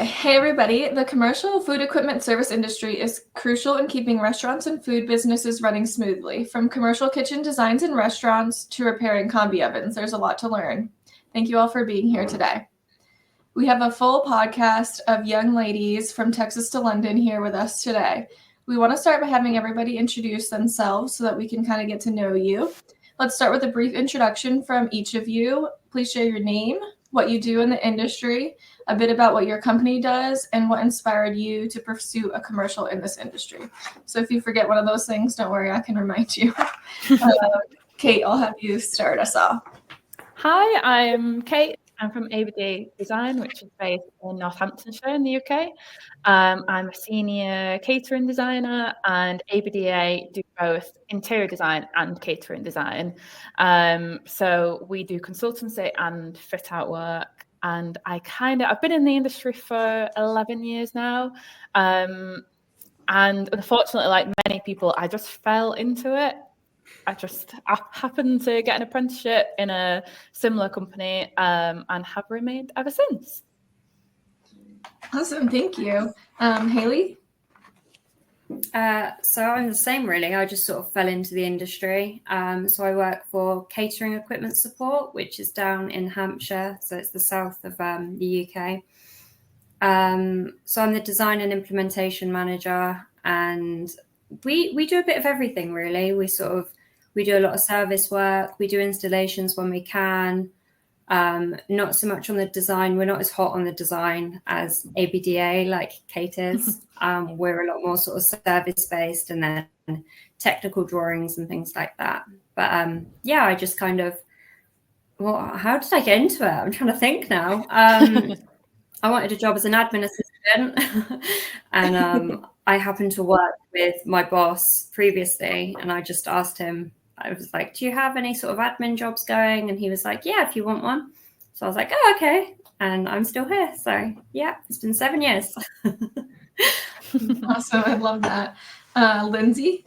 Hey everybody, the commercial food equipment service industry is crucial in keeping restaurants and food businesses running smoothly. From commercial kitchen designs in restaurants to repairing combi ovens, there's a lot to learn. Thank you all for being here today. We have a full podcast of young ladies from Texas to London here with us today. We want to start by having everybody introduce themselves so that we can kind of get to know you. Let's start with a brief introduction from each of you. Please share your name, what you do in the industry, a bit about what your company does, and what inspired you to pursue a commercial in this industry. So if you forget one of those things, don't worry, I can remind you. Kate, I'll have you start us off. Hi, I'm Kate. I'm from ABD Design, which is based in Northamptonshire in the UK. I'm a senior catering designer, and ABDA do both interior design and catering design. So we do consultancy and fit out work. And I've been in the industry for 11 years now. And unfortunately, like many people, I just fell into it. I happened to get an apprenticeship in a similar company and have remained ever since. Awesome, thank you. Haley? So I'm the same really. I just sort of fell into the industry. So I work for Catering Equipment Support, which is down in Hampshire. So it's the south of the UK. So I'm the design and implementation manager, and we do a bit of everything really. We do a lot of service work. We do installations when we can. Not so much on the design. We're not as hot on the design as ABDA like Kate is. We're a lot more sort of service based and then technical drawings and things like that. But I just kind of, how did I get into it? I'm trying to think now. I wanted a job as an admin assistant and I happened to work with my boss previously, and I just asked him, I was like, do you have any sort of admin jobs going? And he was like, yeah, if you want one. So I was like, oh, okay. And I'm still here. So yeah, it's been 7 years. Awesome, I love that. Lindsay?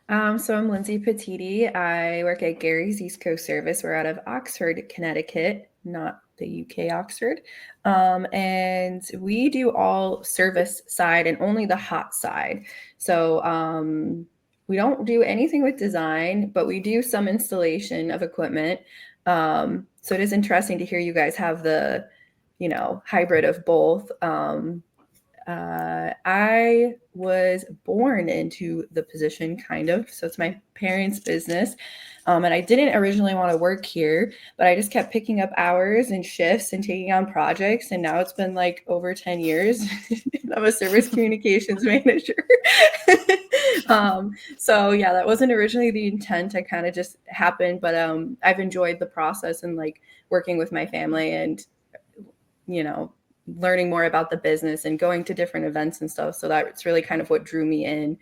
So I'm Lindsay Petiti. I work at Gary's East Coast Service. We're out of Oxford, Connecticut, not the UK Oxford. And we do all service side and only the hot side. So we don't do anything with design, but we do some installation of equipment. So it is interesting to hear you guys have the, hybrid of both. I was born into the position kind of, so it's my parents' business. And I didn't originally want to work here, but I just kept picking up hours and shifts and taking on projects. And now it's been like over 10 years. I'm a service communications manager. So yeah, that wasn't originally the intent. I kind of just happened, but I've enjoyed the process and like working with my family and, learning more about the business and going to different events and stuff. So that's really kind of what drew me in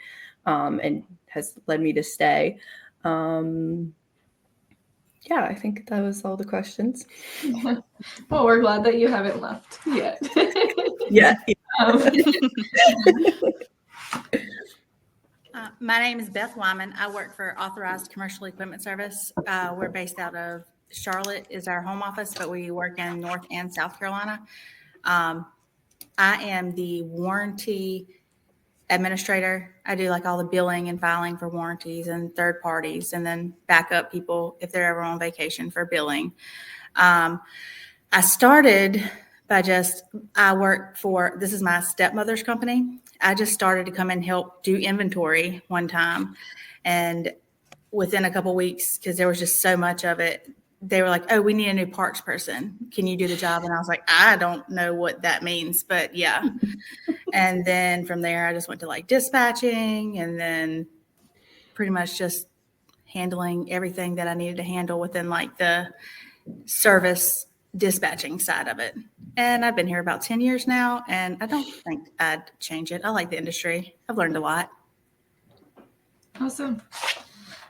and has led me to stay. I think that was all the questions. Well, we're glad that you haven't left yet. Yeah. My name is Beth Wyman. I work for Authorized Commercial Equipment Service. We're based out of Charlotte is our home office, but we work in North and South Carolina. I am the warranty administrator. I do like all the billing and filing for warranties and third parties, and then back up people if they're ever on vacation for billing. I started by I work for, this is my stepmother's company. I just started to come and help do inventory one time. And within a couple of weeks, because there was just so much of it, they were like, oh, we need a new parts person. Can you do the job? And I was like, I don't know what that means, but yeah. And then from there, I just went to like dispatching and then pretty much just handling everything that I needed to handle within like the service dispatching side of it. And I've been here about 10 years now, and I don't think I'd change it. I like the industry. I've learned a lot. Awesome.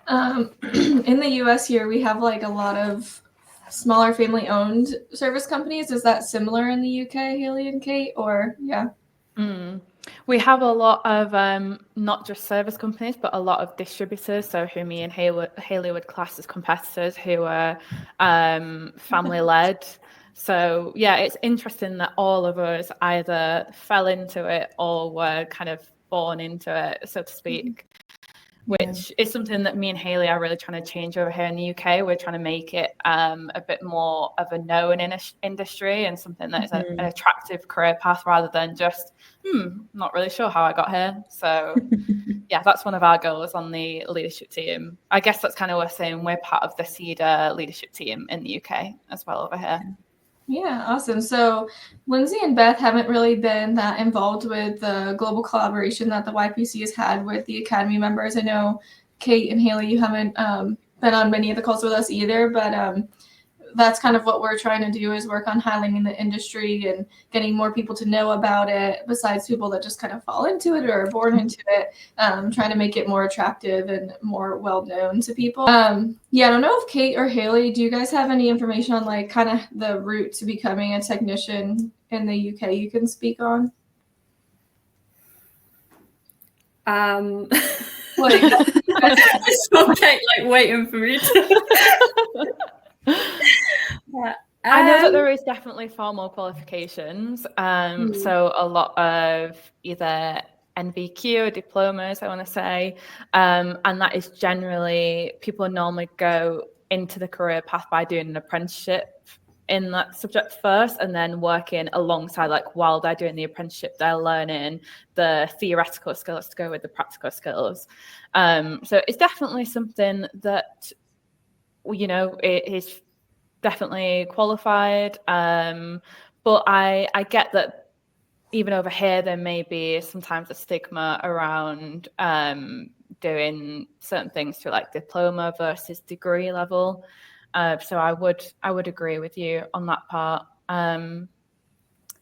In the US here, we have like a lot of smaller family-owned service companies. Is that similar in the UK, Haley and Kate, or yeah? We have a lot of not just service companies, but a lot of distributors. So who me and Haley would class as competitors, who are family-led. So yeah, it's interesting that all of us either fell into it or were kind of born into it, so to speak. Which is something that me and Hayley are really trying to change over here in the UK. We're trying to make it a bit more of a known industry and something that is an attractive career path rather than just, not really sure how I got here. So yeah, that's one of our goals on the leadership team. I guess that's kind of what we're saying. We're part of the CEDA leadership team in the UK as well over here. Yeah, awesome. So Lindsay and Beth haven't really been that involved with the global collaboration that the YPC has had with the Academy members. I know Kate and Hayley, you haven't been on many of the calls with us either, but that's kind of what we're trying to do, is work on highlighting the industry and getting more people to know about it, besides people that just kind of fall into it or are born into it, trying to make it more attractive and more well-known to people. Yeah, I don't know if Kate or Hayley, do you guys have any information on like kind of the route to becoming a technician in the UK you can speak on? Like, I saw Kate like waiting for me to. Yeah. I know that there is definitely formal qualifications. So a lot of either NVQ or diplomas, I want to say. And that is generally, people normally go into the career path by doing an apprenticeship in that subject first, and then working alongside, like while they're doing the apprenticeship, they're learning the theoretical skills to go with the practical skills. So it's definitely something that, you know, it is definitely qualified, but I get that even over here there may be sometimes a stigma around doing certain things through like diploma versus degree level, so I would agree with you on that part.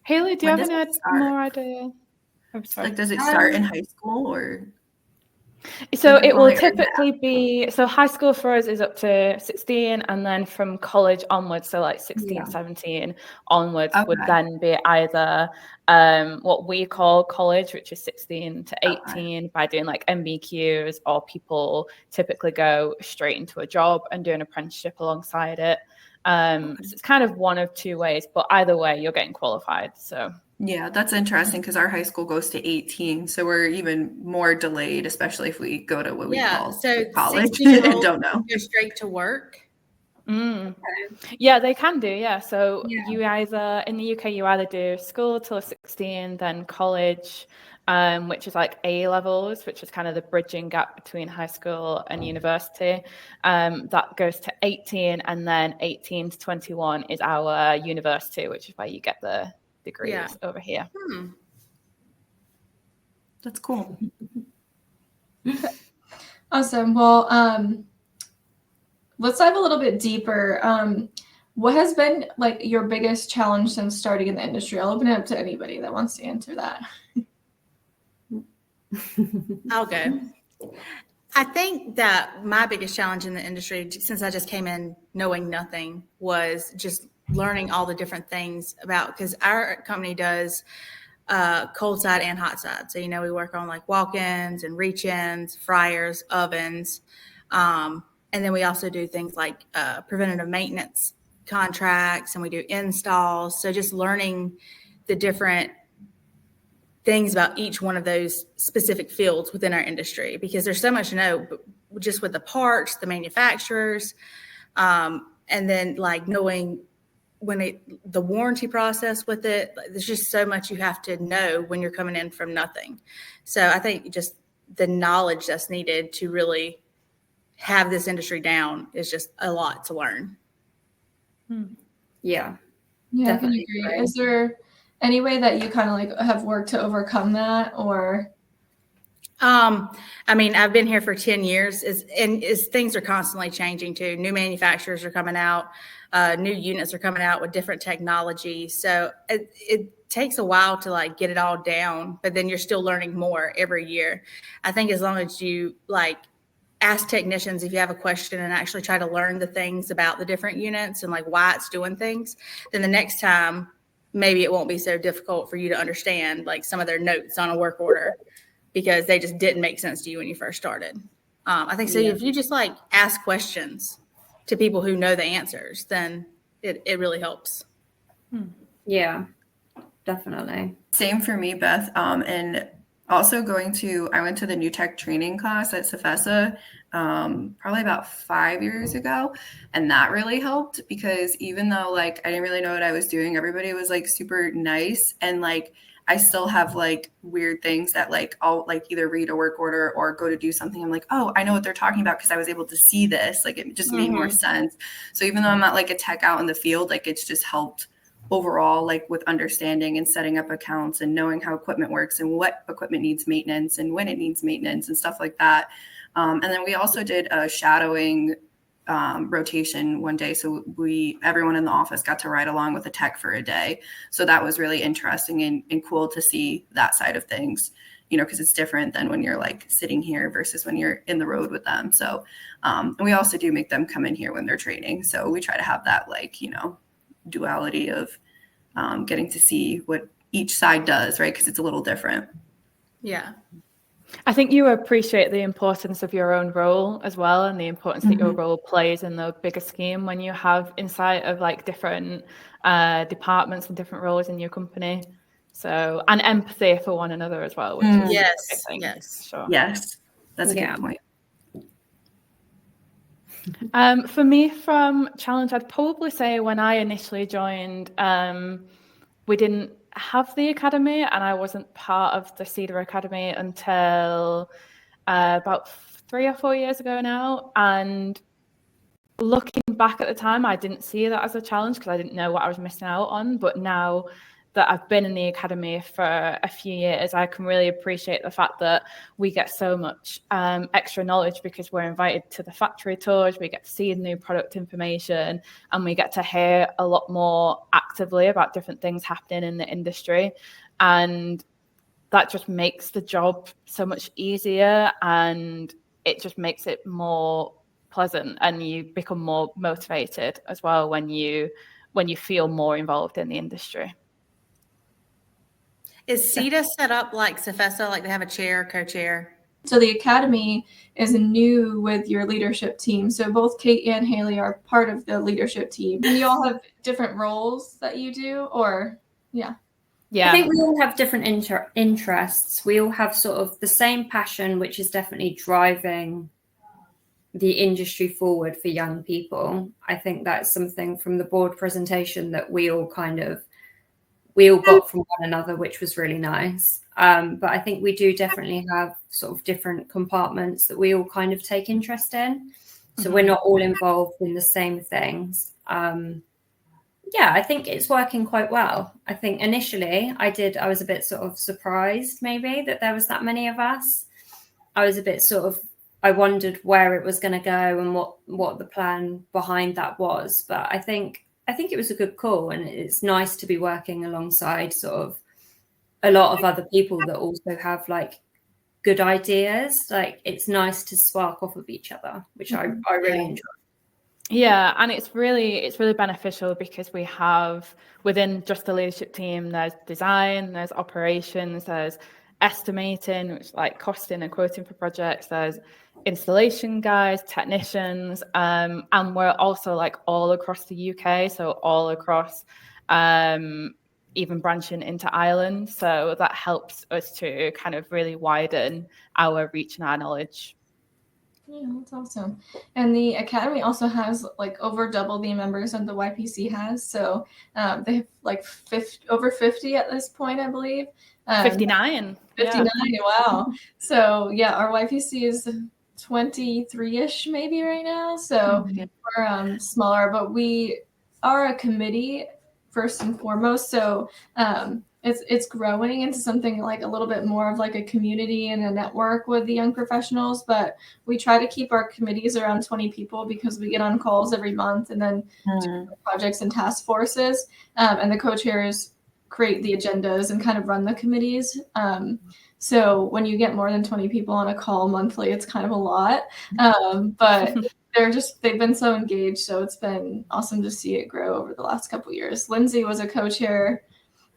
Hayley, do you have any more idea? I'm sorry. Like, does it start in high school or? So it will typically be, so high school for us is up to 16, and then from college onwards, so like 16, 17 onwards would then be either what we call college, which is 16 to 18 by doing like MBQs, or people typically go straight into a job and do an apprenticeship alongside it. So it's kind of one of two ways, but either way you're getting qualified. So yeah, that's interesting because our high school goes to 18, so we're even more delayed, especially if we go to what we call college and don't know. Go straight to work. Yeah, they can do. Yeah, so you either in the UK you either do school till 16, then college, which is like A levels, which is kind of the bridging gap between high school and university. That goes to 18, and then 18 to 21 is our university, which is where you get the degrees over here. That's cool. Awesome. Well, let's dive a little bit deeper. What has been like your biggest challenge since starting in the industry? I'll open it up to anybody that wants to answer that. I'll go. I think that my biggest challenge in the industry, since I just came in knowing nothing, was just learning all the different things about, because our company does cold side and hot side. So, you know, we work on like walk-ins and reach-ins, fryers, ovens. And then we also do things like preventative maintenance contracts, and we do installs. So just learning the different things about each one of those specific fields within our industry, because there's so much to know just with the parts, the manufacturers, and then like knowing when the warranty process with it. There's just so much you have to know when you're coming in from nothing. So I think just the knowledge that's needed to really have this industry down is just a lot to learn. Yeah, I can agree. Right. Is there any way that you kind of like have worked to overcome that, or? I mean, I've been here for 10 years, and things are constantly changing too. New manufacturers are coming out, new units are coming out with different technology. So it takes a while to like get it all down, but then you're still learning more every year. I think as long as you like ask technicians if you have a question and actually try to learn the things about the different units and like why it's doing things, then the next time maybe it won't be so difficult for you to understand like some of their notes on a work order, because they just didn't make sense to you when you first started. I think so. If you just like ask questions to people who know the answers, then it really helps. Yeah, definitely. Same for me, Beth. And also I went to the new tech training class at CFESA probably about 5 years ago. And that really helped because even though like I didn't really know what I was doing, everybody was like super nice. And like I still have like weird things that like I'll like either read a work order or go to do something. I'm like, oh, I know what they're talking about because I was able to see this. Like it just made more sense. So even though I'm not like a tech out in the field, like it's just helped overall, like with understanding and setting up accounts and knowing how equipment works and what equipment needs maintenance and when it needs maintenance and stuff like that. And then we also did a shadowing rotation one day. So everyone in the office got to ride along with a tech for a day. So that was really interesting and cool to see that side of things, you know, because it's different than when you're like sitting here versus when you're in the road with them. So and we also do make them come in here when they're training. So we try to have that like, you know, duality of getting to see what each side does, right? Because it's a little different. Yeah. I think you appreciate the importance of your own role as well, and the importance that your role plays in the bigger scheme when you have insight of like different departments and different roles in your company. So, and empathy for one another as well, which is Yes. a big thing. Yes. Sure. Yes, that's a good point. For me, from challenge, I'd probably say when I initially joined, we didn't have the academy, and I wasn't part of the CEDA Academy until about 3 or 4 years ago now. And looking back at the time, I didn't see that as a challenge because I didn't know what I was missing out on. But now that I've been in the academy for a few years, I can really appreciate the fact that we get so much extra knowledge because we're invited to the factory tours, we get to see new product information, and we get to hear a lot more actively about different things happening in the industry. And that just makes the job so much easier, and it just makes it more pleasant, and you become more motivated as well when you feel more involved in the industry. Is CEDA set up like CFESA, like they have a chair, co-chair? So the academy is new with your leadership team. So both Kate and Haley are part of the leadership team. And you all have different roles that you do, or yeah. I think we all have different interests. We all have sort of the same passion, which is definitely driving the industry forward for young people. I think that's something from the board presentation that we all got from one another, which was really nice. But I think we do definitely have sort of different compartments that we all kind of take interest in. So we're not all involved in the same things. Yeah, I think it's working quite well. I think initially I was a bit sort of surprised maybe that there was that many of us. I was a bit sort of, I wondered where it was going to go and what the plan behind that was. But I think it was a good call, and it's nice to be working alongside sort of a lot of other people that also have like good ideas. Like it's nice to spark off of each other, which I really enjoy. Yeah, and it's really beneficial because we have within just the leadership team, there's design, there's operations, there's estimating, which is like costing and quoting for projects, there's installation guys, technicians, and we're also like all across the UK, so all across even branching into Ireland. So that helps us to kind of really widen our reach and our knowledge. Yeah, that's awesome. And the academy also has like over double the members that the YPC has. So they have like over 50 at this point, I believe. 59. 59, yeah. Wow. So yeah, our YPC is 23-ish maybe right now. So we're smaller, but we are a committee first and foremost. So it's growing into something like a little bit more of like a community and a network with the young professionals. But we try to keep our committees around 20 people because we get on calls every month and then do projects and task forces. And the co-chairs create the agendas and kind of run the committees. So when you get more than 20 people on a call monthly, it's kind of a lot. But they've been so engaged. So it's been awesome to see it grow over the last couple of years. Lindsay was a co-chair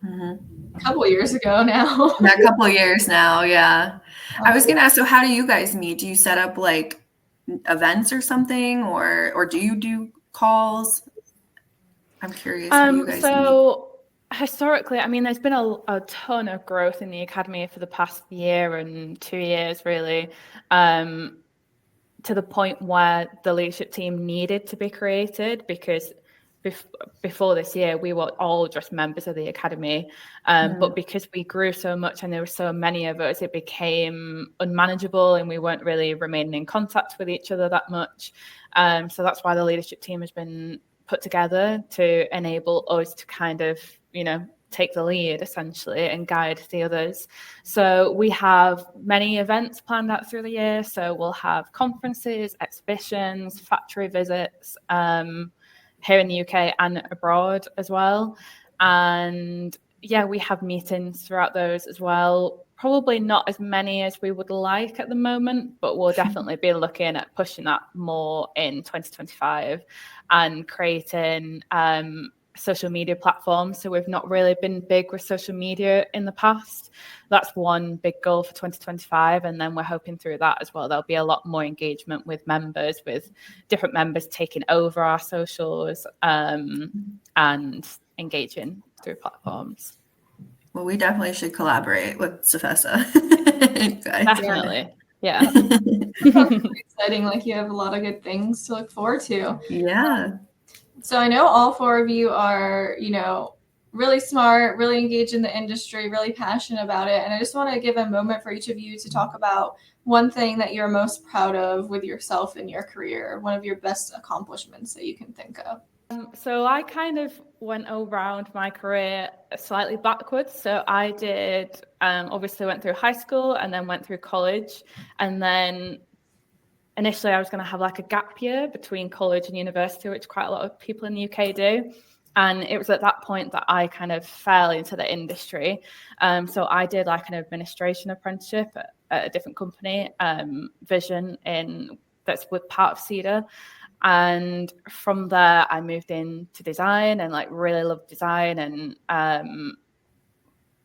a couple of years ago now. A couple of years now, yeah. I was gonna ask, so how do you guys meet? Do you set up like events or something, or do you do calls? I'm curious what you guys So historically, I mean, there's been a ton of growth in the academy for the past year and 2 years, really, to the point where the leadership team needed to be created, because before this year, we were all just members of the academy. But because we grew so much and there were so many of us, it became unmanageable and we weren't really remaining in contact with each other that much. So that's why the leadership team has been put together to enable us to kind of, take the lead essentially and guide the others. So we have many events planned out through the year. So we'll have conferences, exhibitions, factory visits, here in the UK and abroad as well. And yeah, we have meetings throughout those as well. Probably not as many as we would like at the moment, but we'll definitely be looking at pushing that more in 2025 and creating social media platforms. So we've not really been big with social media in the past. That's one big goal for 2025. And then we're hoping through that as well, there'll be a lot more engagement with members, with different members taking over our socials and engaging through platforms. Well, we definitely should collaborate with CFESA. Definitely. Yeah. Exciting. Like, you have a lot of good things to look forward to. Yeah. So I know all four of you are, really smart, really engaged in the industry, really passionate about it. And I just want to give a moment for each of you to talk about one thing that you're most proud of with yourself in your career, one of your best accomplishments that you can think of. So I kind of went around my career slightly backwards. So I did, obviously went through high school and then went through college. And then initially I was going to have like a gap year between college and university, which quite a lot of people in the UK do. And it was at that point that I kind of fell into the industry. So I did like an administration apprenticeship at a different company, Vision, that's with part of CEDA. And from there, I moved into design and like really loved design. And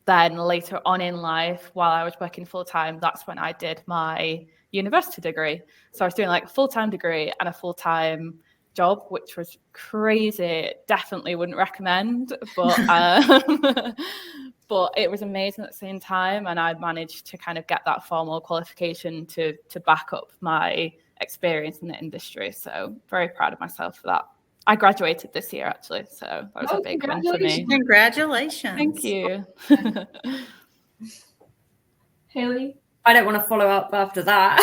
then later on in life, while I was working full time, that's when I did my university degree. So I was doing like a full-time degree and a full-time job, which was crazy. Definitely wouldn't recommend, but but it was amazing at the same time. And I managed to kind of get that formal qualification to back up my experience in the industry. So very proud of myself for that. I graduated this year, actually, so that was a big win for me. Congratulations. Thank you. Haley? I don't want to follow up after that.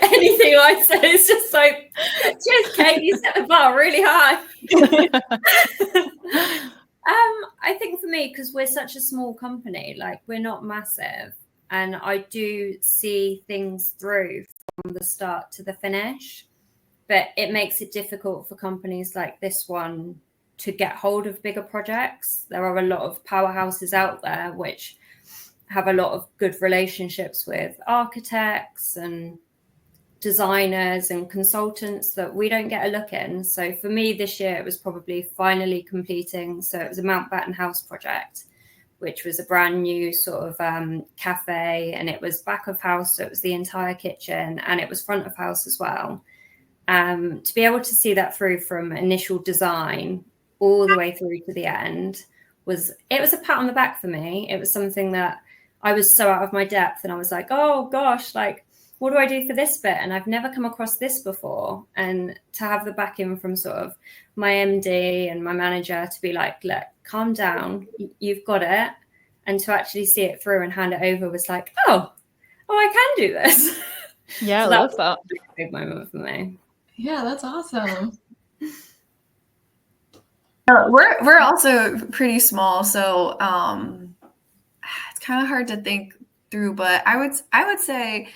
Anything I say is just like, cheers, Kate, you set the bar really high. I think for me, because we're such a small company, like we're not massive, and I do see things through from the start to the finish, but it makes it difficult for companies like this one to get hold of bigger projects. There are a lot of powerhouses out there which have a lot of good relationships with architects and designers and consultants that we don't get a look in. So for me this year, it was probably finally completing. So it was a Mountbatten House project, which was a brand new sort of cafe, and it was back of house. So it was the entire kitchen and it was front of house as well. To be able to see that through from initial design all the way through to the end was a pat on the back for me. It was something that I was so out of my depth, and I was like, oh gosh, like, what do I do for this bit? And I've never come across this before. And to have the backing from sort of my MD and my manager to be like, look, calm down, you've got it. And to actually see it through and hand it over was like, oh, I can do this. Yeah, So I love that. A big moment for me. Yeah, that's awesome. We're also pretty small, so it's kind of hard to think through. But I would say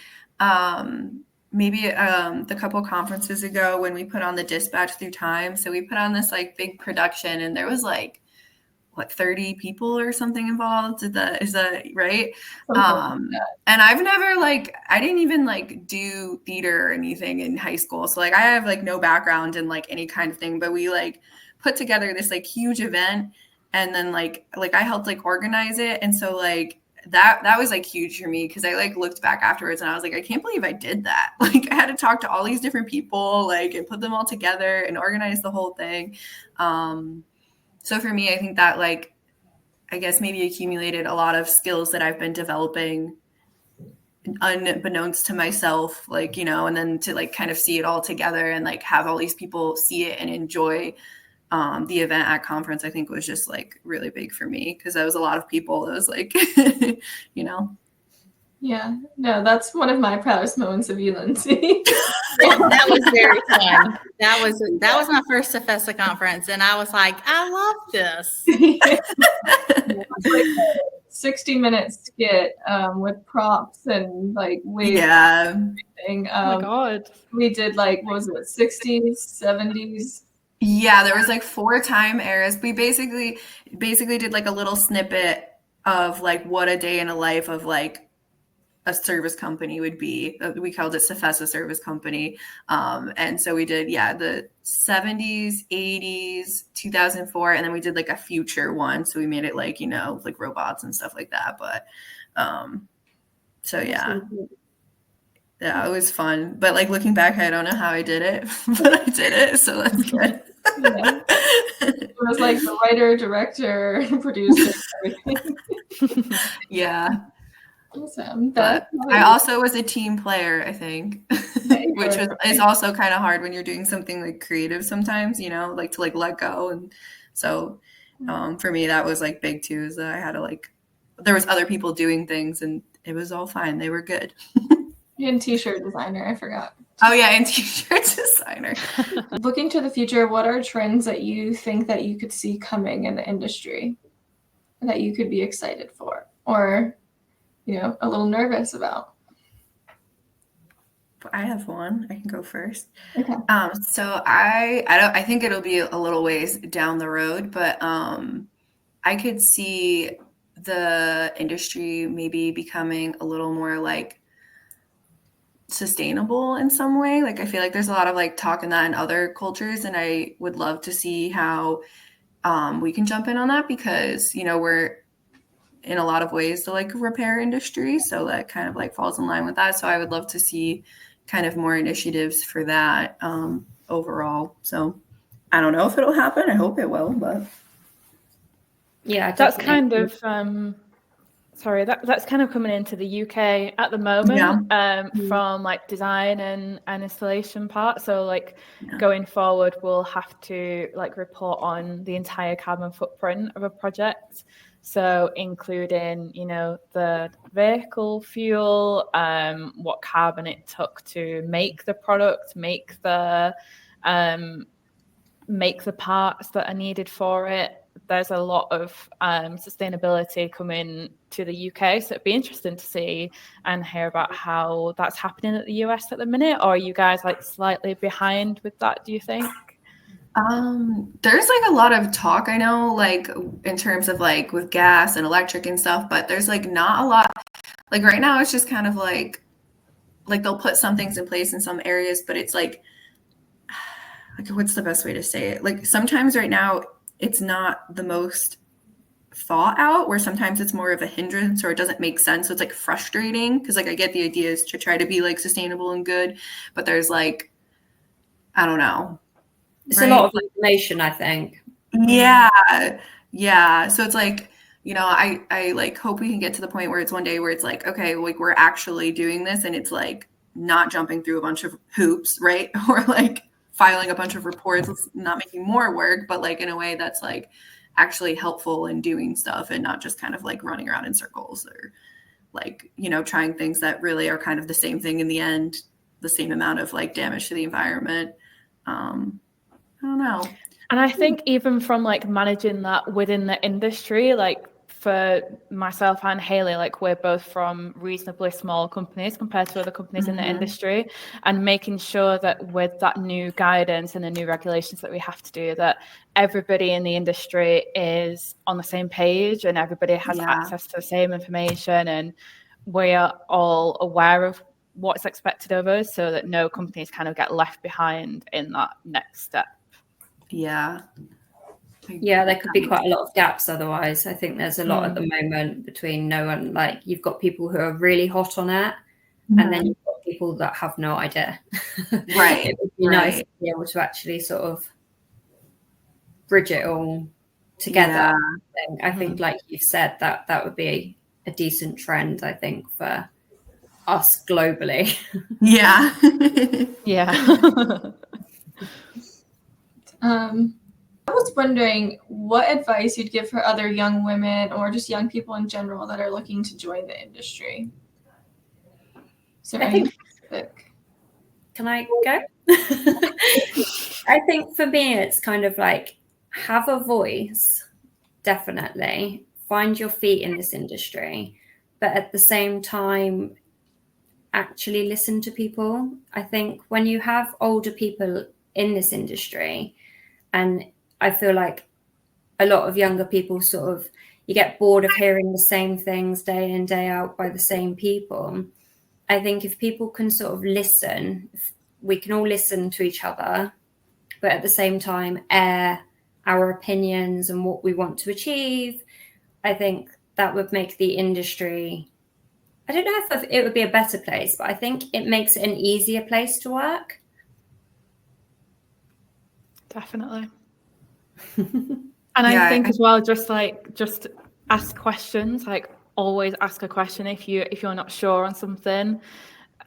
maybe the couple conferences ago when we put on the Dispatch Through Time. So we put on this like big production, and there was like 30 people or something involved. Is that right? And I've never I didn't even do theater or anything in high school. So I have no background in any kind of thing, but we put together this huge event, and then I helped organize it. And so that was like huge for me, because I like looked back afterwards and I was like, I can't believe I did that. Like I had to talk to all these different people, like, and put them all together and organize the whole thing. So for me, I think that like, I guess maybe accumulated a lot of skills that I've been developing unbeknownst to myself, like, you know, and then to like kind of see it all together and like have all these people see it and enjoy the event at conference, I think was just like really big for me, because that was a lot of people. It was like, you know. Yeah, no, that's one of my proudest moments of you, Lindsay. That was very fun. That was my first CFESA conference, and I was like, I love this. Like a 60-minute skit with props and like waves. Yeah. And everything. Oh my God. We did like, what was it, 60s, 70s? Yeah, there was like 4 time eras. We basically did like a little snippet of like what a day in a life of like a service company would be. We called it CFESA Service Company. And so we did, the 70s, 80s, 2004, and then we did like a future one. So we made it like, you know, like robots and stuff like that. But so yeah. Yeah, it was fun. But like looking back, I don't know how I did it, but I did it. So that's good. Yeah. It was like the writer, director, producer, everything. Yeah. Awesome. But I also was a team player, I think, which is also kind of hard when you're doing something like creative sometimes, you know, like to like let go. And so for me, that was like big too, is that I had to like, there was other people doing things and it was all fine. They were good. And t-shirt designer, I forgot. Oh yeah, and t-shirt designer. Looking to the future, what are trends that you think that you could see coming in the industry that you could be excited for, or, you know, a little nervous about? I have one. I can go first. Okay. So I think it'll be a little ways down the road, but I could see the industry maybe becoming a little more like sustainable in some way. Like I feel like there's a lot of like talk in that in other cultures, and I would love to see how we can jump in on that, because, you know, we're in a lot of ways the like repair industry, so that kind of like falls in line with that. So I would love to see kind of more initiatives for that overall. So I don't know if it'll happen. I hope it will, but yeah, that's definitely. kind of that's kind of coming into the UK at the moment, from like design and installation part. So like going forward, we'll have to like report on the entire carbon footprint of a project. So including, you know, the vehicle fuel, what carbon it took to make the product, make the parts that are needed for it. There's a lot of sustainability coming to the UK, so it'd be interesting to see and hear about how that's happening at the US at the minute. Or are you guys like slightly behind with that, do you think? There's like a lot of talk, I know, like in terms of like with gas and electric and stuff, but there's like not a lot. Like right now it's just kind of like they'll put some things in place in some areas, but it's like what's the best way to say it? Like sometimes right now it's not the most thought out, where sometimes it's more of a hindrance or it doesn't make sense. So it's like frustrating, because like I get the idea is to try to be like sustainable and good, but there's like, I don't know. It's a lot of information, I think. Yeah. So it's like, you know, I like hope we can get to the point where it's one day where it's like, okay, like we're actually doing this, and it's like not jumping through a bunch of hoops, right? Or like filing a bunch of reports, not making more work, but like in a way that's like actually helpful in doing stuff, and not just kind of like running around in circles, or like, you know, trying things that really are kind of the same thing in the end, the same amount of like damage to the environment. I don't know. And I think even from like managing that within the industry, like for myself and Haley, like we're both from reasonably small companies compared to other companies in the industry, and making sure that with that new guidance and the new regulations that we have to do, that everybody in the industry is on the same page and everybody has access to the same information, and we are all aware of what's expected of us, so that no companies kind of get left behind in that next step. Yeah. Yeah, there could be quite a lot of gaps otherwise. I think there's a lot at the moment between no one, like you've got people who are really hot on it, and then you've got people that have no idea. Right. It would be nice to be able to actually sort of bridge it all together. Yeah. And I think, like you said, that would be a decent trend, I think, for us globally. Yeah. Yeah. I was wondering what advice you'd give for other young women or just young people in general that are looking to join the industry. So I think, can I go? I think for me, it's kind of like have a voice, definitely. Find your feet in this industry, but at the same time, actually listen to people. I think when you have older people in this industry, and I feel like a lot of younger people sort of, you get bored of hearing the same things day in, day out by the same people. I think if people can sort of listen, we can all listen to each other, but at the same time air our opinions and what we want to achieve. I think that would make the industry, I don't know if it would be a better place, but I think it makes it an easier place to work. Definitely. And I think as well, just ask questions, like always ask a question if you're not sure on something.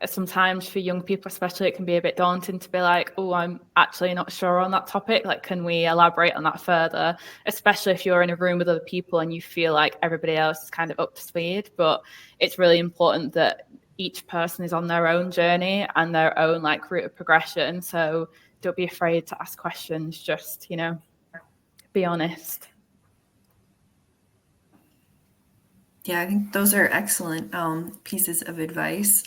Sometimes for young people especially, it can be a bit daunting to be like, oh, I'm actually not sure on that topic. Like, can we elaborate on that further? Especially if you're in a room with other people and you feel like everybody else is kind of up to speed. But it's really important that each person is on their own journey and their own like route of progression. So don't be afraid to ask questions. Just, be honest. Yeah, I think those are excellent pieces of advice.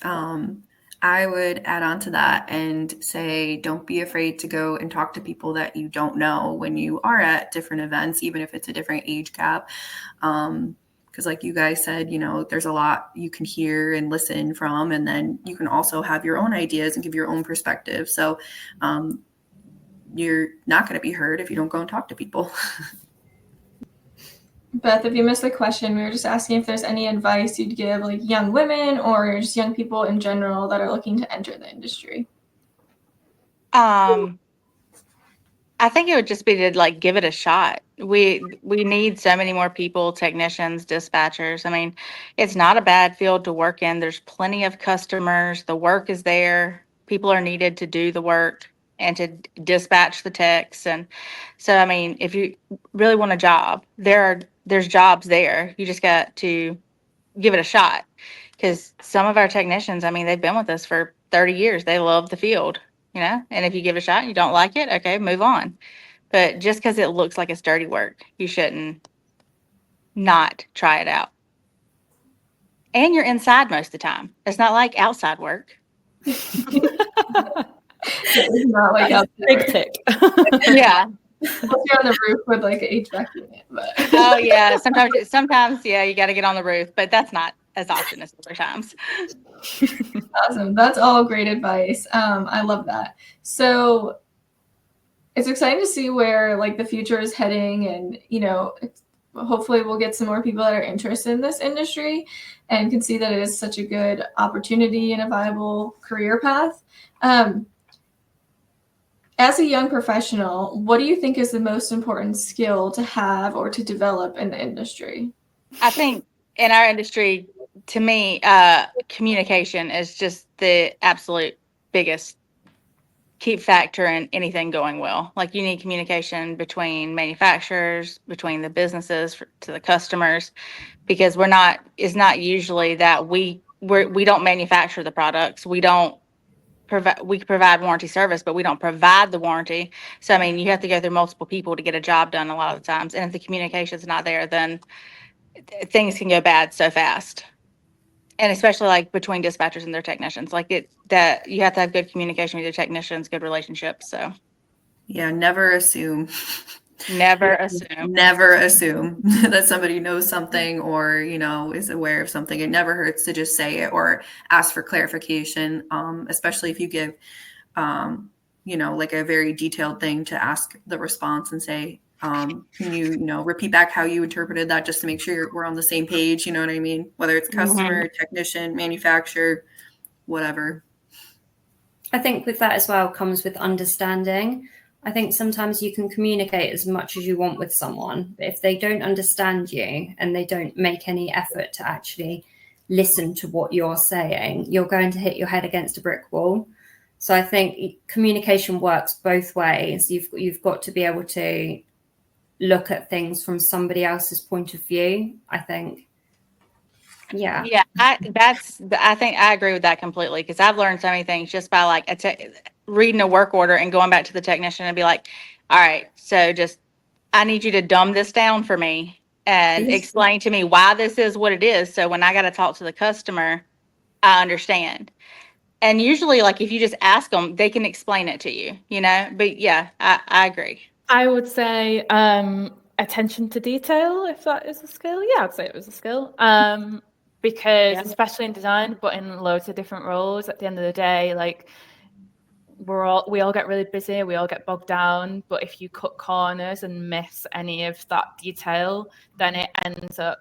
I would add on to that and say, don't be afraid to go and talk to people that you don't know when you are at different events, even if it's a different age gap. Because like you guys said, there's a lot you can hear and listen from, and then you can also have your own ideas and give your own perspective. So you're not going to be heard if you don't go and talk to people. Beth, if you missed the question, we were just asking if there's any advice you'd give like young women or just young people in general that are looking to enter the industry. I think it would just be to like give it a shot. We need so many more people, technicians, dispatchers. I mean, it's not a bad field to work in. There's plenty of customers. The work is there. People are needed to do the work and to dispatch the techs. And so, I mean, if you really want a job, there's jobs there. You just got to give it a shot. Because some of our technicians, I mean, they've been with us for 30 years. They love the field, and if you give it a shot and you don't like it, okay, move on. But just because it looks like it's dirty work, you shouldn't not try it out. And you're inside most of the time. It's not like outside work. It's not like big tick. Yeah. Unless you're on the roof with like an HVAC unit. But. Oh yeah. Sometimes, yeah, you got to get on the roof, but that's not as often as other times. Awesome. That's all great advice. I love that. So it's exciting to see where like the future is heading, and hopefully we'll get some more people that are interested in this industry and can see that it is such a good opportunity and a viable career path. As a young professional, what do you think is the most important skill to have or to develop in the industry? I think in our industry, to me, communication is just the absolute biggest key factor in anything going well. Like, you need communication between manufacturers, between the businesses to the customers, because it's not usually that we don't manufacture the products. We provide warranty service, but we don't provide the warranty. So, I mean, you have to go through multiple people to get a job done a lot of the times. And if the communication is not there, then things can go bad so fast. And especially like between dispatchers and their technicians, that you have to have good communication with your technicians, good relationships. So yeah, never assume. Never assume. Never assume that somebody knows something or, is aware of something. It never hurts to just say it or ask for clarification, especially if you give, like a very detailed thing to ask the response and say, Can you, repeat back how you interpreted that just to make sure we're on the same page? You know what I mean? Whether it's customer, technician, manufacturer, whatever. I think with that as well comes with understanding. I think sometimes you can communicate as much as you want with someone, but if they don't understand you and they don't make any effort to actually listen to what you're saying, you're going to hit your head against a brick wall. So I think communication works both ways. You've got to be able to look at things from somebody else's point of view, I think. Yeah. I think I agree with that completely, because I've learned so many things just by like reading a work order and going back to the technician and be like, all right, so I need you to dumb this down for me and explain to me why this is what it is. So when I got to talk to the customer, I understand. And usually, like, if you just ask them, they can explain it to you, but yeah, I agree. I would say attention to detail, if that is a skill. Yeah, I'd say it was a skill. Because especially in design, but in loads of different roles, at the end of the day, like we all get really busy, we all get bogged down. But if you cut corners and miss any of that detail, then it ends up,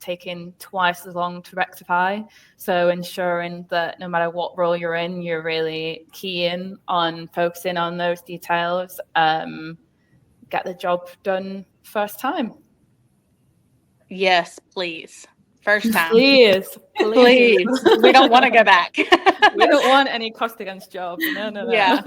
taking twice as long to rectify. So ensuring that no matter what role you're in, you're really keen on focusing on those details. Get the job done first time. Yes, please. First time. Please. We don't want to go back. We don't want any cost against jobs. No. Yeah.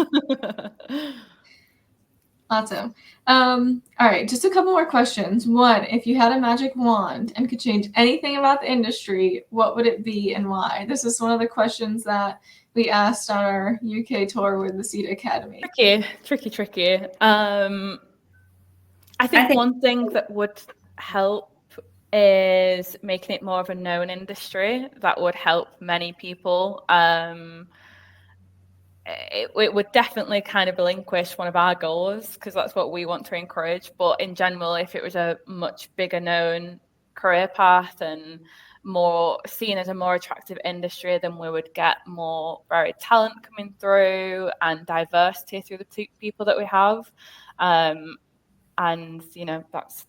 Awesome. All right, just a couple more questions. One, if you had a magic wand and could change anything about the industry, what would it be and why? This is one of the questions that we asked on our UK tour with the CEDA Academy. Tricky. I think one thing that would help is making it more of a known industry. That would help many people. It would definitely kind of relinquish one of our goals, because that's what we want to encourage. But in general, if it was a much bigger known career path and more seen as a more attractive industry, then we would get more varied talent coming through and diversity through the people that we have. And, that's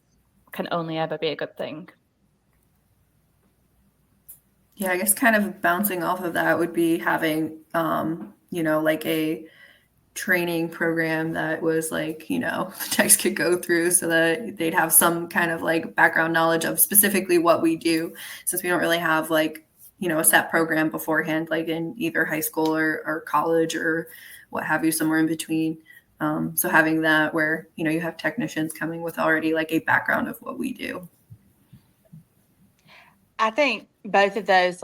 can only ever be a good thing. Yeah, I guess kind of bouncing off of that would be having, like a training program that was like, the techs could go through so that they'd have some kind of like background knowledge of specifically what we do, since we don't really have like, a set program beforehand, like in either high school or college or what have you, somewhere in between. So having that where, you have technicians coming with already like a background of what we do. I think both of those,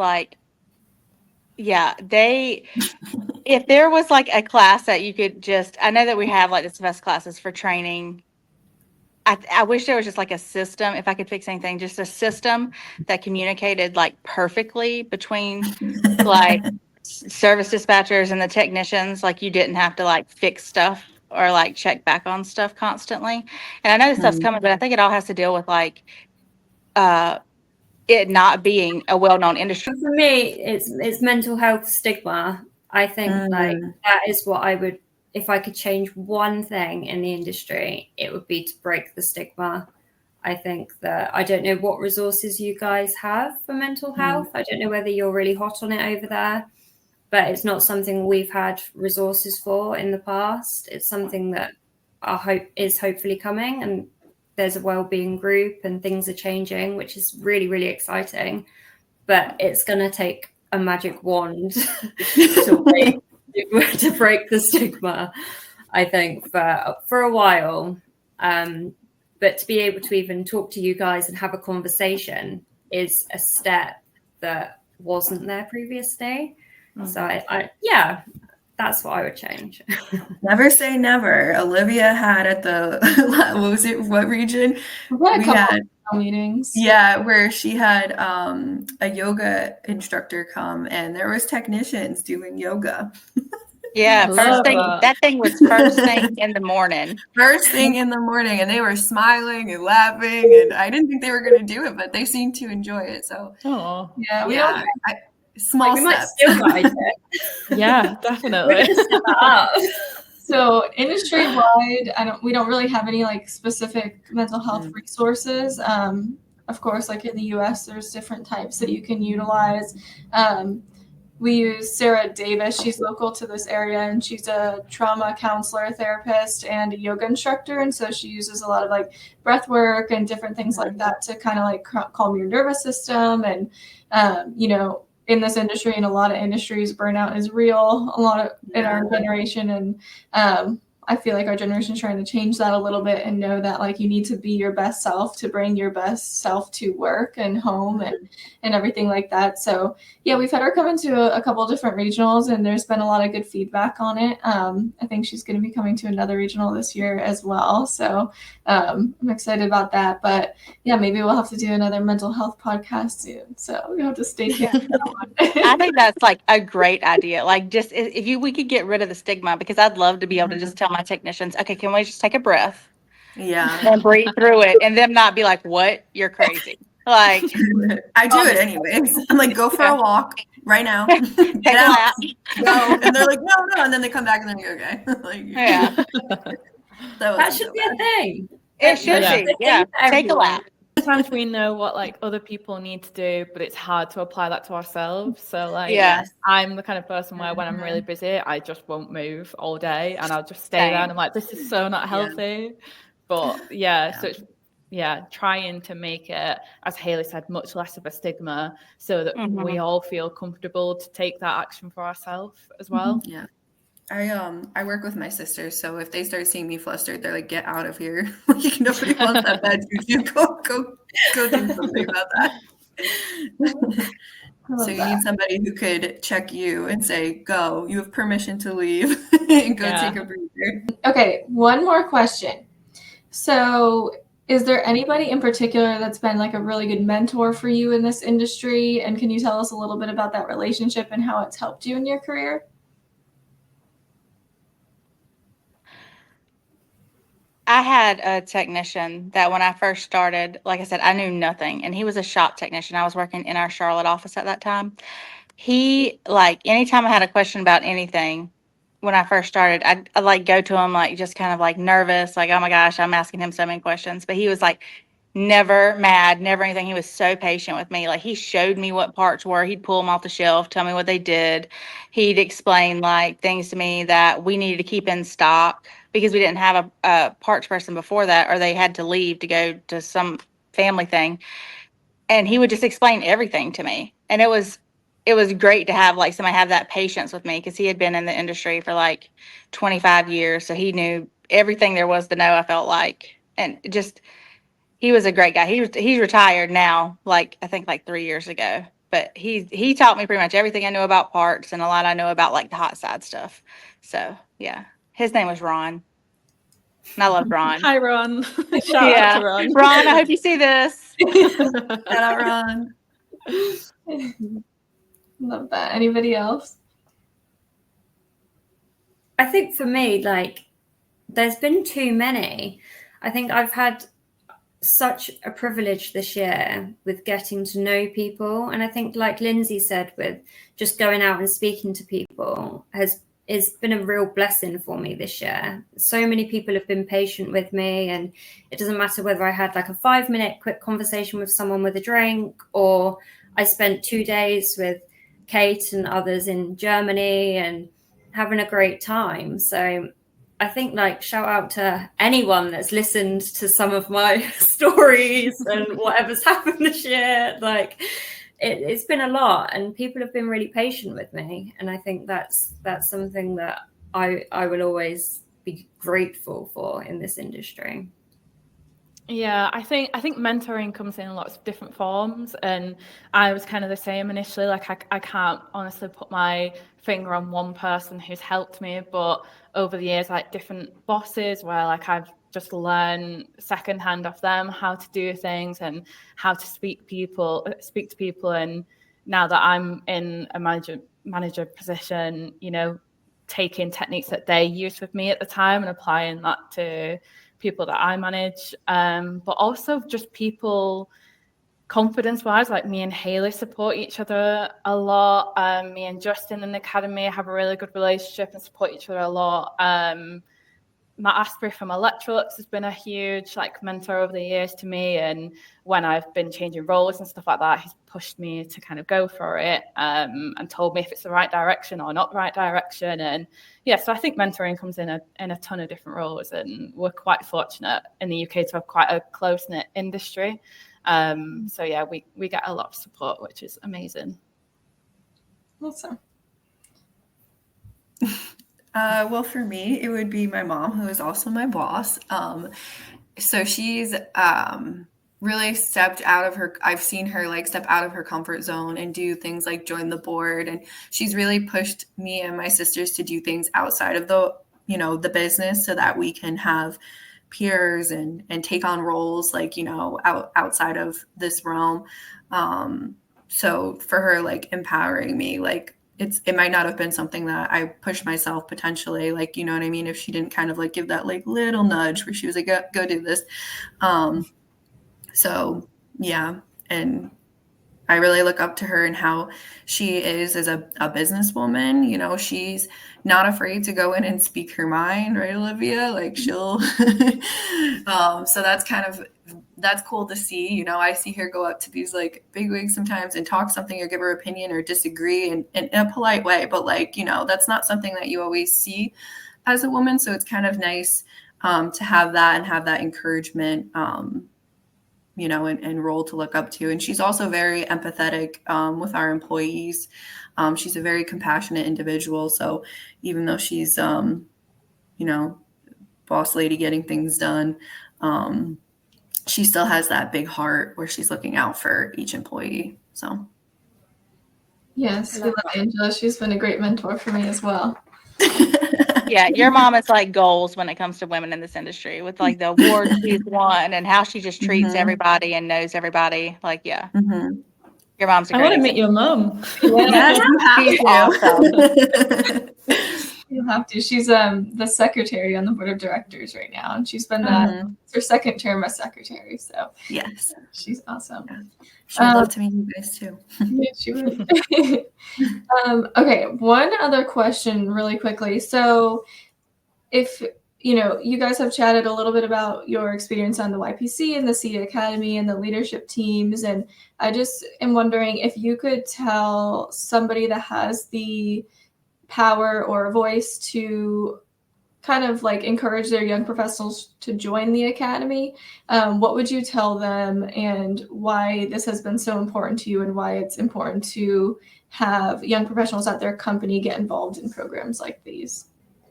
if there was like a class that you could I know that we have like the CFESA classes for training. I wish there was just like a system, if I could fix anything, just a system that communicated like perfectly between like service dispatchers and the technicians. Like you didn't have to like fix stuff or like check back on stuff constantly. And I know this stuff's coming, but I think it all has to deal with like it not being a well-known industry. For me, it's mental health stigma. I think like that is what I would, if I could change one thing in the industry, it would be to break the stigma. I think that, I don't know what resources you guys have for mental health. I don't know whether you're really hot on it over there, but it's not something we've had resources for in the past. It's something that I hope is hopefully coming, and there's a wellbeing group and things are changing, which is really, really exciting. But it's going to take a magic wand to break the stigma, I think, for a while. But to be able to even talk to you guys and have a conversation is a step that wasn't there previously. So I that's what I would change. Never say never. Olivia had at the, what region? We had meetings. Yeah, where she had a yoga instructor come, and there was technicians doing yoga. Yeah, that thing was first thing in the morning. First thing in the morning, and they were smiling and laughing, and I didn't think they were going to do it, but they seemed to enjoy it. So, small we might steps. still write it. Yeah, definitely. We're gonna set that up. So industry wide, we don't really have any like specific mental health resources. Of course, like in the US, there's different types that you can utilize. We use Sarah Davis. She's local to this area, and she's a trauma counselor, therapist, and a yoga instructor. And so she uses a lot of like breath work and different things like that to kind of like calm your nervous system. And, in this industry, in a lot of industries, burnout is real, a lot of in our generation. And I feel like our generation is trying to change that a little bit and know that like you need to be your best self to bring your best self to work and home and everything like that. So yeah, we've had her come into a couple different regionals, and there's been a lot of good feedback on it. I think she's going to be coming to another regional this year as well. So I'm excited about that. But yeah, maybe we'll have to do another mental health podcast soon. So we have to stay tuned. I think that's like a great idea. Like just we could get rid of the stigma, because I'd love to be able to just tell my technicians, okay, can we just take a breath and breathe through it, and them not be like, what? You're crazy. Like I do it anyways. I'm like, go for a walk right now. take a lap. Go. And they're like, no. And then they come back and they're like, okay. Like, Yeah. That should be a thing. It should be. Yeah. Take a lap. Sometimes we know what like other people need to do, but it's hard to apply that to ourselves. So like, I'm the kind of person where when I'm really busy, I just won't move all day, and I'll just stay there. And I'm like, this is so not healthy. But so it's trying to make it, as Haley said, much less of a stigma, so that we all feel comfortable to take that action for ourselves as well. Yeah. I work with my sisters, so if they start seeing me flustered, they're like, "Get out of here! Like nobody wants that bad juju. Go do something about that." So you need somebody who could check you and say, "Go! You have permission to leave and go take a breather." Okay, one more question. So, is there anybody in particular that's been like a really good mentor for you in this industry? And can you tell us a little bit about that relationship and how it's helped you in your career? I had a technician that when I first started, like I said, I knew nothing, and he was a shop technician. I was working in our Charlotte office at that time. He, like, anytime I had a question about anything, when I first started, I'd like go to him, like, just kind of like nervous, like, oh my gosh, I'm asking him so many questions. But he was like never mad, never anything. He was so patient with me. Like, he showed me what parts were. He'd pull them off the shelf, tell me what they did. He'd explain like things to me that we needed to keep in stock, because we didn't have a parts person before that, or they had to leave to go to some family thing. And he would just explain everything to me. And it was great to have like somebody have that patience with me, because he had been in the industry for like 25 years. So he knew everything there was to know, I felt like. And just, he was a great guy. He's retired now, like I think like 3 years ago. But he taught me pretty much everything I knew about parts, and a lot I know about like the hot side stuff. So yeah. His name was Ron. And I love Ron. Hi, Ron. Shout out to Ron. Ron, I hope you see this. Shout out, Ron. Love that. Anybody else? I think for me, like, there's been too many. I think I've had such a privilege this year with getting to know people. And I think, like Lindsay said, with just going out and speaking to people it's been a real blessing for me this year. So many people have been patient with me, and it doesn't matter whether I had like a 5-minute quick conversation with someone with a drink, or I spent 2 days with Kate and others in Germany and having a great time. So I think, like, shout out to anyone that's listened to some of my stories and whatever's happened this year. Like, it's been a lot, and people have been really patient with me. And I think that's something that I will always be grateful for in this industry. Yeah, I think mentoring comes in lots of different forms, and I was kind of the same initially. Like I can't honestly put my finger on one person who's helped me, but over the years, like different bosses where like I've just learned secondhand off them how to do things and how to speak to people. And now that I'm in a manager position, you know, taking techniques that they used with me at the time and applying that to people that I manage, but also just people confidence-wise, like me and Haley support each other a lot. Me and Justin in the academy have a really good relationship and support each other a lot. Matt Asprey from Electrolux has been a huge like mentor over the years to me, and when I've been changing roles and stuff like that, he's pushed me to kind of go for it, and told me if it's the right direction or not the right direction. And yeah, so I think mentoring comes in a ton of different roles, and we're quite fortunate in the UK to have quite a close-knit industry. So yeah, we get a lot of support, which is amazing. Awesome. Well, for me, it would be my mom, who is also my boss. So she's really stepped out of her, I've seen her like step out of her comfort zone and do things like join the board. And she's really pushed me and my sisters to do things outside of the business, so that we can have peers and take on roles like, outside of this realm. So for her, like empowering me, like it might not have been something that I pushed myself potentially, like, you know what I mean? If she didn't kind of like give that like little nudge where she was like, go do this. So yeah. And I really look up to her and how she is as a businesswoman. She's not afraid to go in and speak her mind, right, Olivia? Like she'll, so that's cool to see. I see her go up to these like big wigs sometimes and talk something or give her opinion or disagree in a polite way. But like, that's not something that you always see as a woman. So it's kind of nice to have that and have that encouragement, and role to look up to. And she's also very empathetic with our employees. She's a very compassionate individual. So even though she's, boss lady getting things done, she still has that big heart where she's looking out for each employee. So. Yes, we love Angela. She's been a great mentor for me as well. Yeah, your mom is like goals when it comes to women in this industry, with like the awards she's won and how she just treats everybody and knows everybody. Like, yeah, your mom's a great I want to meet your mom. Yes, you have to. Awesome. You'll have to. She's the secretary on the board of directors right now, and she's been it's her second term as secretary. So yes, she's awesome. Yeah. She would love to meet you guys too. Yeah, she would. Okay, one other question really quickly. So if you guys have chatted a little bit about your experience on the YPC and the CEDA Academy and the leadership teams, and I just am wondering if you could tell somebody that has the power or a voice to kind of like encourage their young professionals to join the academy, what would you tell them, and why this has been so important to you, and why it's important to have young professionals at their company get involved in programs like these?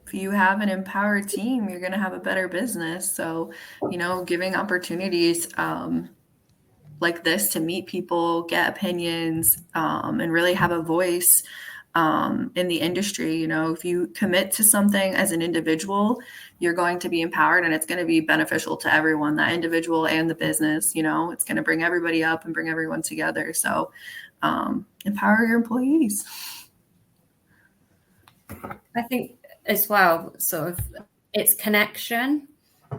If you have an empowered team, you're going to have a better business. So, giving opportunities like this to meet people, get opinions, and really have a voice in the industry. If you commit to something as an individual, you're going to be empowered, and it's going to be beneficial to everyone, that individual and the business. It's going to bring everybody up and bring everyone together. So empower your employees. I think as well, sort of, it's connection.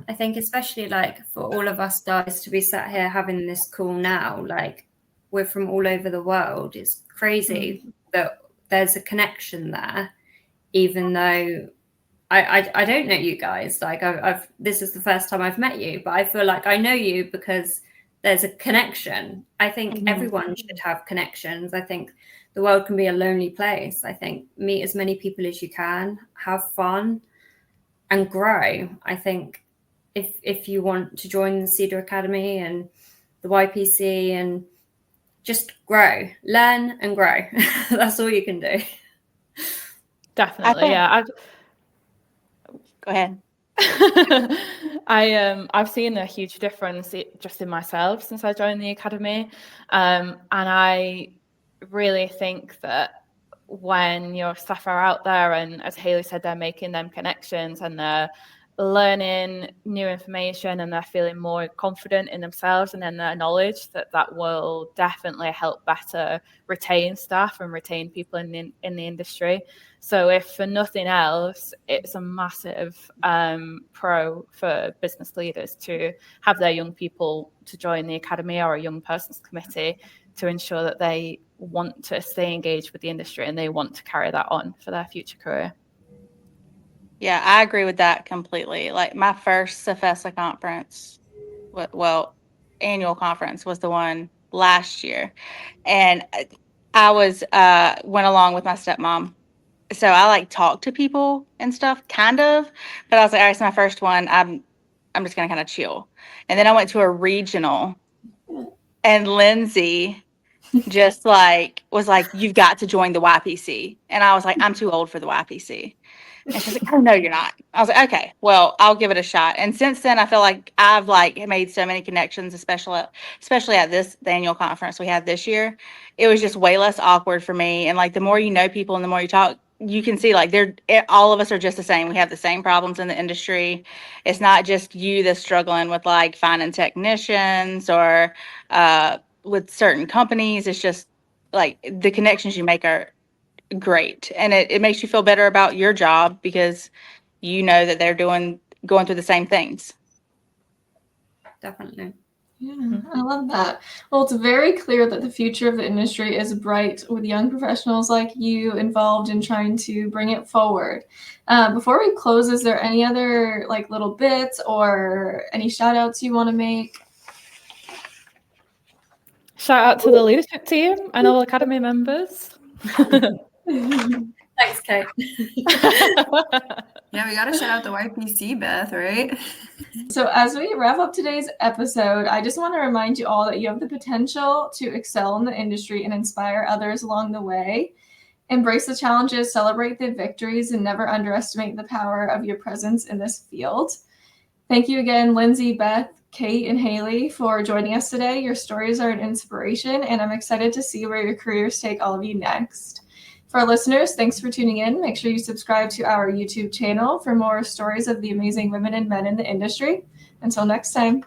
I think especially like for all of us guys to be sat here having this call now, like we're from all over the world. It's crazy that there's a connection there, even though I don't know you guys. Like I've this is the first time I've met you, but I feel like I know you because there's a connection. I think everyone should have connections. I think the world can be a lonely place. I think meet as many people as you can, have fun, and grow. I think if you want to join the CEDA Academy and the YPC, and just grow, learn and grow. That's all you can do. Definitely, yeah. Go ahead. I've seen a huge difference just in myself since I joined the academy, and I really think that when your staff are out there and, as Haley said, they're making them connections and they're learning new information and they're feeling more confident in themselves and in their knowledge, that will definitely help better retain staff and retain people in the industry. So if for nothing else, it's a massive pro for business leaders to have their young people to join the academy or a young person's committee to ensure that they want to stay engaged with the industry and they want to carry that on for their future career. Yeah, I agree with that completely. Like my first CFESA conference, well, annual conference was the one last year. And I was, went along with my stepmom. So I like talk to people and stuff, kind of, but I was like, all right, it's my first one. I'm just going to kind of chill. And then I went to a regional and Lindsay just like was like, you've got to join the YPC. And I was like, I'm too old for the YPC. And she's like, oh, no, you're not. I was like, okay, well, I'll give it a shot. And since then, I feel like I've like made so many connections, especially at the annual conference we had this year. It was just way less awkward for me. And like the more you know people and the more you talk, you can see like all of us are just the same. We have the same problems in the industry. It's not just you that's struggling with like finding technicians or with certain companies. It's just like the connections you make are great, and it makes you feel better about your job because you know that they're going through the same things. Definitely. Yeah, I love that. Well, it's very clear that the future of the industry is bright with young professionals like you involved in trying to bring it forward. Before we close, is there any other like little bits or any shout outs you want to make? Shout out to the leadership team and all academy members. Thanks, Kate. Yeah, we got to shout out the YPC, Beth, right? So as we wrap up today's episode, I just want to remind you all that you have the potential to excel in the industry and inspire others along the way. Embrace the challenges, celebrate the victories, and never underestimate the power of your presence in this field. Thank you again, Lindsay, Beth, Kate, and Haley for joining us today. Your stories are an inspiration, and I'm excited to see where your careers take all of you next. For our listeners, thanks for tuning in. Make sure you subscribe to our YouTube channel for more stories of the amazing women and men in the industry. Until next time.